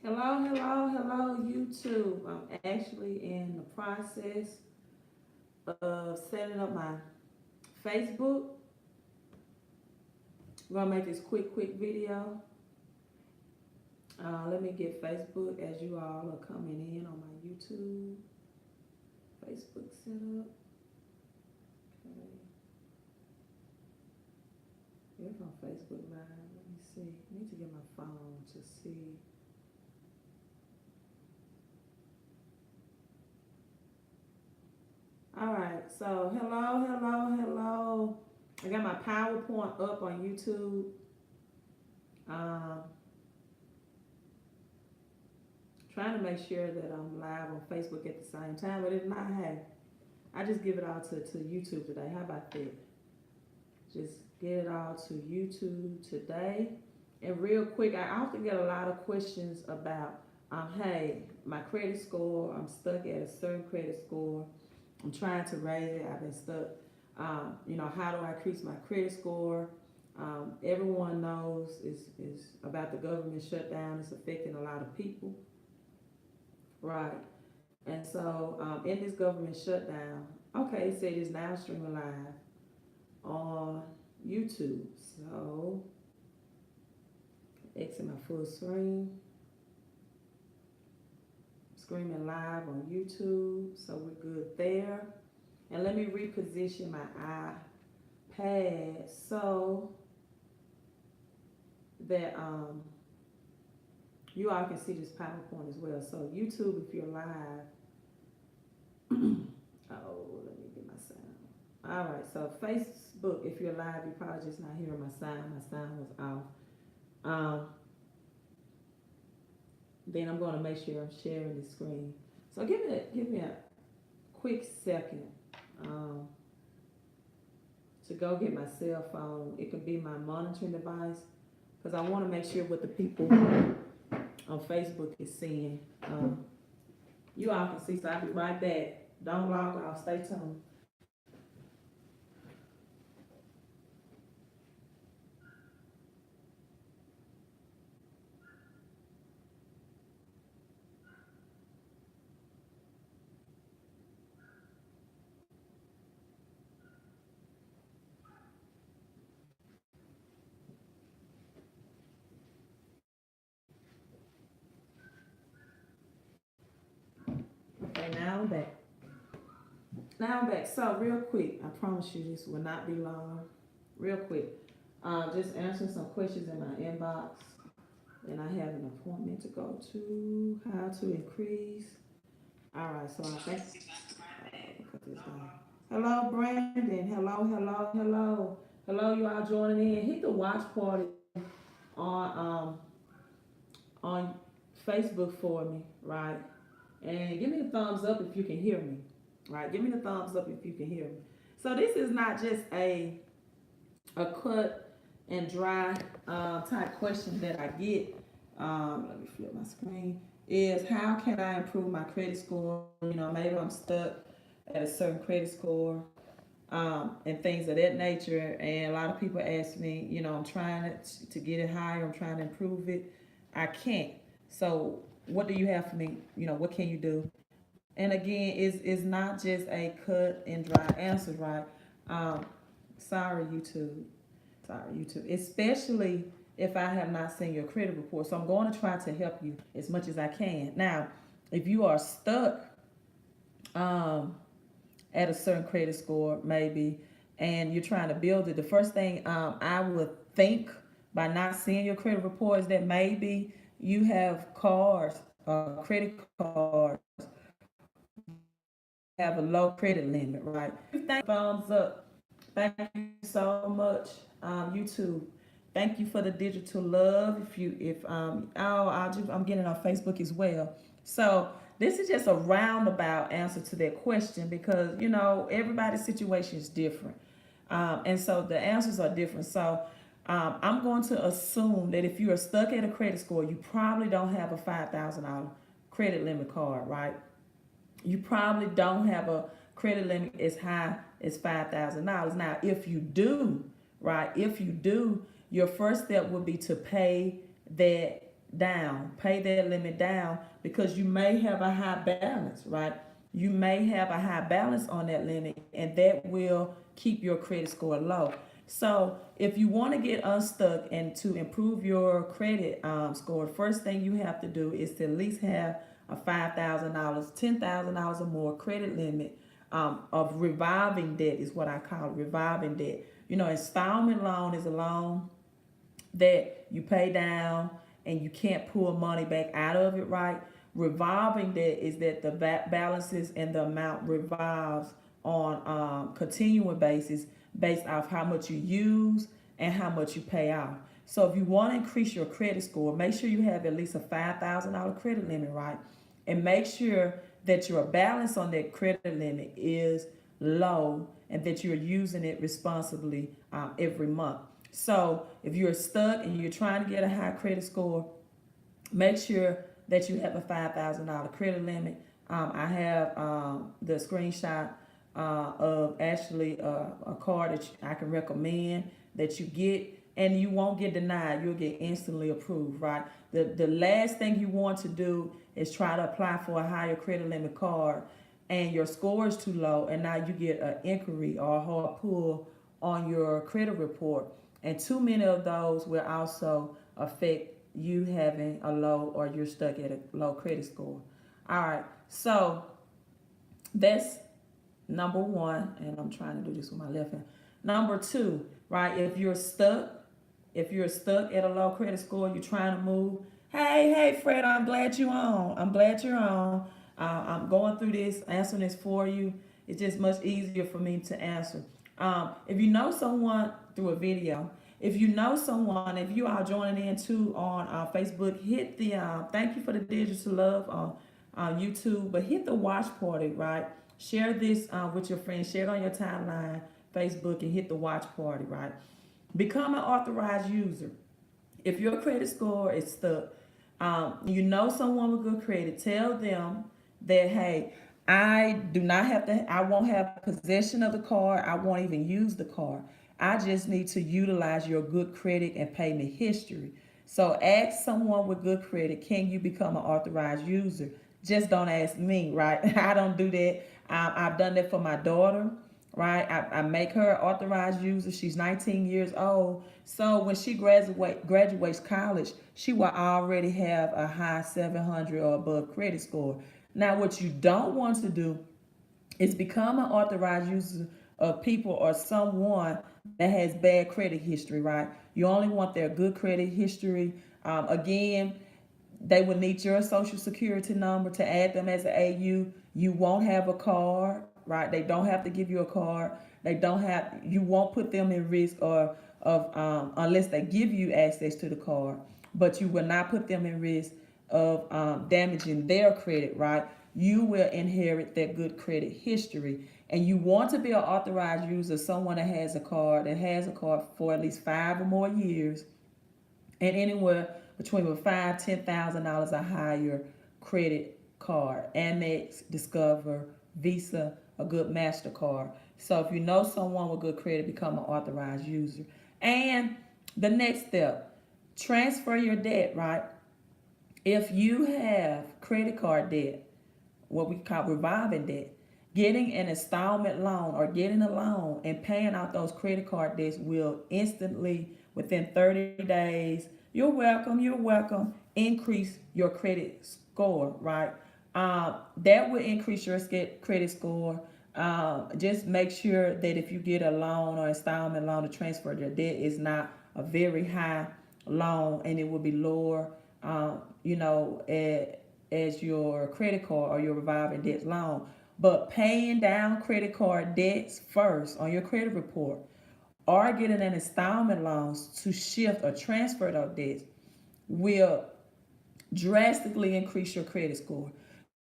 Hello, hello, hello, YouTube. I'm actually in the process of setting up my Facebook. I'm gonna make this quick video. Let me get Facebook as you all are coming in on my YouTube. Facebook setup. Okay. It's on Facebook Live. Let me see. I need to get my phone to see. All right. So hello, hello, hello. I got my PowerPoint up on YouTube. Um, Trying to make sure that I'm live on Facebook at the same time, but if not, hey, I just give it all to YouTube today. How about that? Just get it all to YouTube today. And real quick, I often get a lot of questions about, hey, my credit score, I'm stuck at a certain credit score. I'm trying to raise it. I've been stuck. How do I increase my credit score? Everyone knows is about the government shutdown. It's affecting a lot of people. Right. And so in this government shutdown, okay, it said it's now streaming live on YouTube. So exit my full screen, streaming live on YouTube. So we're good there. And let me reposition my iPad so that you all can see this PowerPoint as well. So YouTube, if you're live, oh, let me get my sound. All right, so Facebook, if you're live, you're probably just not hearing my sound. My sound was off. Then I'm going to make sure I'm sharing the screen. So give me a quick second to go get my cell phone. It could be my monitoring device because I want to make sure what the people on Facebook is seeing. You all can see, so I'll be right back. Don't log off. Stay tuned. Okay, now I'm back. Now I'm back. So real quick, I promise you this will not be long. Real quick, just answering some questions in my inbox. And I have an appointment to go to. How to increase. All right, so I think. Cut this down. Hello, Brandon. Hello, hello, hello, hello. You all joining in? Hit the watch party on on Facebook for me, right? And give me a thumbs up if you can hear me, right? Give me the thumbs up if you can hear me. So this is not just a cut and dry type question that I get. Let me flip my screen. Is how can I improve my credit score? Maybe I'm stuck at a certain credit score and things of that nature. And a lot of people ask me, I'm trying to get it higher. I'm trying to improve it. I can't. So what do you have for me? What can you do? And again, it's not just a cut and dry answer, right? Um, sorry, YouTube. Sorry, YouTube. Especially if I have not seen your credit report. So I'm going to try to help you as much as I can. Now, if you are stuck um, at a certain credit score, maybe, and you're trying to build it, the first thing I would think by not seeing your credit report is that maybe you have cards, credit cards, have a low credit limit, right? Thumbs up. Thank you so much, YouTube. Thank you for the digital love. I'm getting on Facebook as well. So this is just a roundabout answer to that question because everybody's situation is different, and so the answers are different. So I'm going to assume that if you are stuck at a credit score, you probably don't have a $5,000 credit limit card, right? You probably don't have a credit limit as high as $5,000. Now, if you do, right, your first step would be to pay that down, pay that limit down, because you may have a high balance, right? You may have a high balance on that limit, and that will keep your credit score low. So if you want to get unstuck and to improve your credit score, first thing you have to do is to at least have a $5,000, $10,000 or more credit limit of revolving debt is what I call it, revolving debt. You know, installment loan is a loan that you pay down and you can't pull money back out of it, right? Revolving debt is that the balances and the amount revolves on continuing basis based off how much you use and how much you pay off. So if you want to increase your credit score, make sure you have at least a $5,000 credit limit, right? And make sure that your balance on that credit limit is low and that you're using it responsibly every month. So if you're stuck and you're trying to get a high credit score, make sure that you have a $5,000 credit limit. I have the screenshot of actually a card that I can recommend that you get, and you won't get denied. You'll get instantly approved, right? The last thing you want to do is try to apply for a higher credit limit card and your score is too low, and now you get an inquiry or a hard pull on your credit report. And too many of those will also affect you having a low, or you're stuck at a low credit score. All right, so that's number one, and I'm trying to do this with my left hand. Number two, right? If you're stuck at a low credit score, you're trying to move. Hey, Fred, I'm glad you're on. I'm glad you're on. I'm going through this, answering this for you. It's just much easier for me to answer. If you know someone through a video, if you know someone, if you are joining in too on Facebook, hit the thank you for the digital love on YouTube, but hit the watch party, right? Share this with your friends, share it on your timeline, Facebook, and hit the watch party, right? Become an authorized user. If your credit score is stuck, you know someone with good credit, tell them that, hey, I do not have to, I won't have possession of the card. I won't even use the card. I just need to utilize your good credit and payment history. So ask someone with good credit, can you become an authorized user? Just don't ask me, right? I don't do that. I've done that for my daughter, right? I make her an authorized user. She's 19 years old. So when she graduates college, she will already have a high 700 or above credit score. Now, what you don't want to do is become an authorized user of people or someone that has bad credit history, right? You only want their good credit history. Again, they will need your social security number to add them as an AU. You won't have a card, right? They don't have to give you a card. They don't have. You won't put them in risk or of unless they give you access to the card. But you will not put them in risk of damaging their credit, right? You will inherit that good credit history. And you want to be an authorized user, someone that has a card, for at least 5 or more years, and anywhere between $5,000 to $10,000 a higher credit card. Amex, Discover, Visa, a good MasterCard. So if you know someone with good credit, become an authorized user. And the next step, transfer your debt, right? If you have credit card debt, what we call revolving debt, getting an installment loan or getting a loan and paying out those credit card debts will instantly, within 30 days, you're welcome, increase your credit score, right? That will increase your credit score. Just make sure that if you get a loan or installment loan to transfer your debt, is not a very high loan, and it will be lower, as your credit card or your revolving debt loan. But paying down credit card debts first on your credit report, or getting an installment loans to shift or transfer those debts, will drastically increase your credit score.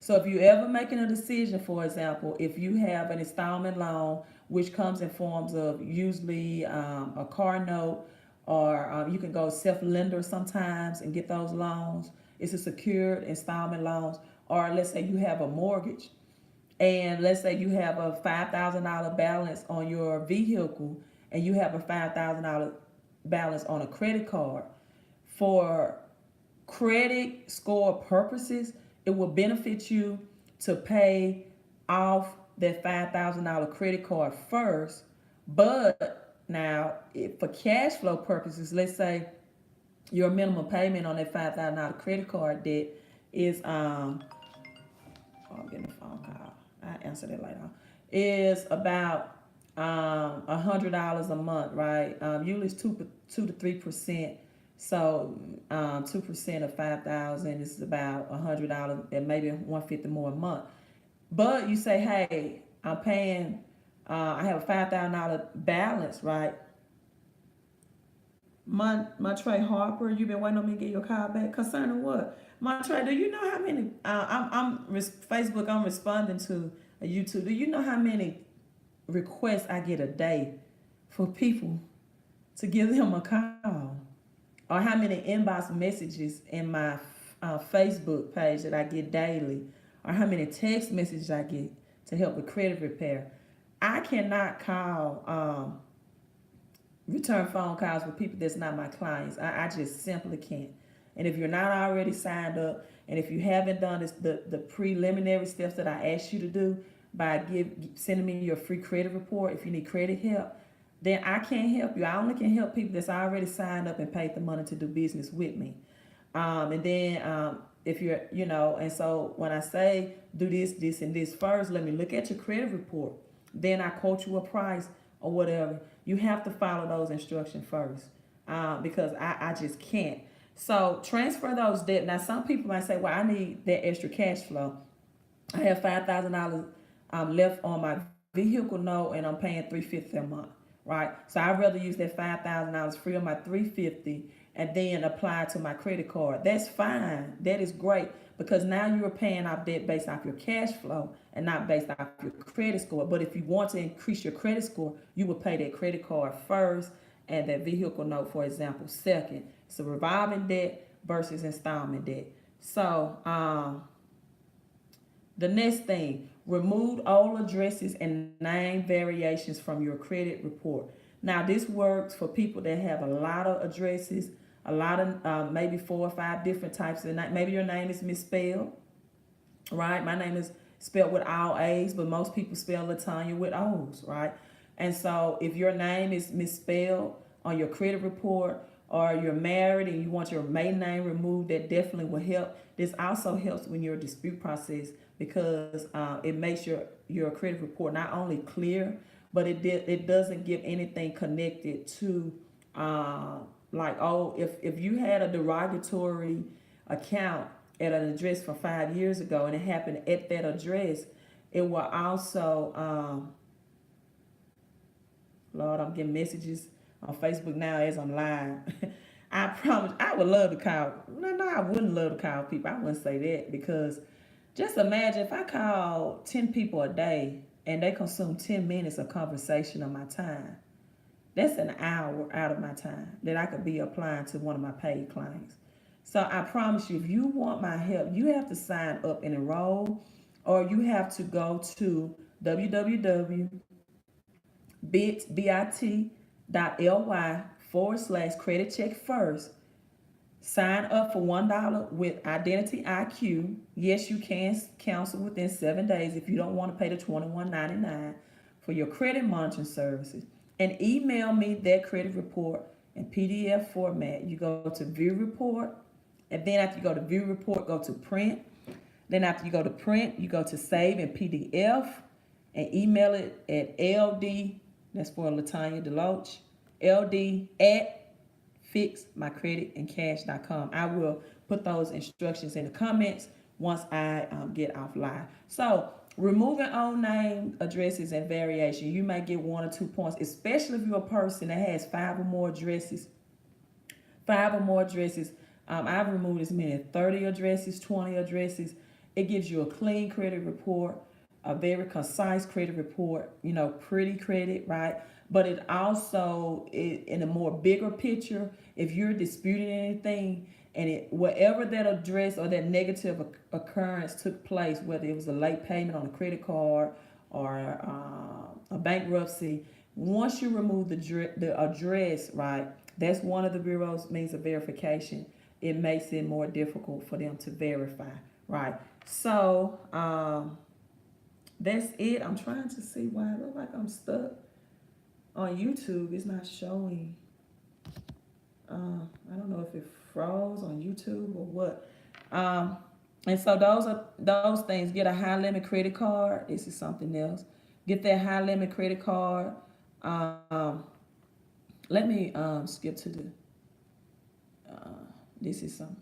So if you're ever making a decision, for example, if you have an installment loan, which comes in forms of usually a car note, or you can go self-lender sometimes and get those loans. It's a secured installment loans. Or let's say you have a mortgage, and let's say you have a $5,000 balance on your vehicle, and you have a $5,000 balance on a credit card. For credit score purposes, it will benefit you to pay off that $5,000 credit card first. But now, if for cash flow purposes, let's say your minimum payment on that $5,000 credit card debt is oh, I'm getting a phone call. I answer that later. Is about $100 a month, right? Usually it's 2 to 3%. So 2% of 5,000 is about $100 and maybe 150 more a month. But you say, hey, I'm paying. I have a $5,000 balance, right? Montre Harper, you've been waiting on me to get your call back concerning what? Montre, do you know how many? Facebook. I'm responding to a YouTube. Do you know how many requests I get a day for people to give them a call, or how many inbox messages in my Facebook page that I get daily, or how many text messages I get to help with credit repair? I cannot call. Return phone calls with people that's not my clients. I just simply can't. And if you're not already signed up, and if you haven't done this, the preliminary steps that I asked you to do by sending me your free credit report, if you need credit help, then I can't help you. I only can help people that's already signed up and paid the money to do business with me. And then if you're, and so when I say do this, and this first, let me look at your credit report. Then I quote you a price or whatever. You have to follow those instructions first, because I just can't. So transfer those debt. Now, some people might say, well, I need that extra cash flow. I have $5,000 left on my vehicle note, and I'm paying $350 a month, right? So I'd rather use that $5,000 free on my $350 and then apply to my credit card. That's fine. That is great, because now you're paying off debt based off your cash flow and not based off your credit score. But if you want to increase your credit score, you would pay that credit card first and that vehicle note, for example, second. It's a revolving debt versus installment debt. So the next thing, remove old addresses and name variations from your credit report. Now, this works for people that have a lot of addresses, a lot of maybe 4 or 5 different types of name. Maybe your name is misspelled, right? My name is spelled with all A's, but most people spell Latanya with O's, right? And so if your name is misspelled on your credit report, or you're married and you want your maiden name removed, that definitely will help. This also helps when you're dispute process, because it makes your credit report not only clear, but it doesn't give anything connected to like, oh, if you had a derogatory account at an address from 5 years ago and it happened at that address, it will also Lord, I'm getting messages on Facebook now as I'm live. I promise, I would love to call. No, I wouldn't love to call people. I wouldn't say that, because just imagine if I call 10 people a day and they consume 10 minutes of conversation of my time. That's an hour out of my time that I could be applying to one of my paid clients. So I promise you, if you want my help, you have to sign up and enroll, or you have to go to www.bit.ly/credit check first. Sign up for $1 with Identity IQ. Yes, you can cancel within 7 days if you don't want to pay the $21.99 for your credit monitoring services. And email me that credit report in PDF format. You go to View Report, and then after you go to View Report, go to Print. Then after you go to Print, you go to Save in PDF and email it at LD, that's for Latanya Deloach, LD@fixmycreditandcash.com. I will put those instructions in the comments once I get off live. So removing old name, addresses, and variation, you might get 1 or 2 points, especially if you're a person that has 5 or more addresses. I've removed as many as 30 addresses, 20 addresses. It gives you a clean credit report, a very concise credit report, pretty credit, right? But it also, in a more bigger picture, if you're disputing anything and whatever that address or that negative occurrence took place, whether it was a late payment on a credit card or a bankruptcy, once you remove the address, right, that's one of the bureau's means of verification. it makes it more difficult for them to verify, right? So that's it. I'm trying to see why it looks like I'm stuck on YouTube. It's not showing. I don't know if it froze on YouTube or what. And so those are those things. Get a high limit credit card. This is something else. Get that high limit credit card. Um, Let me skip to the. This is some.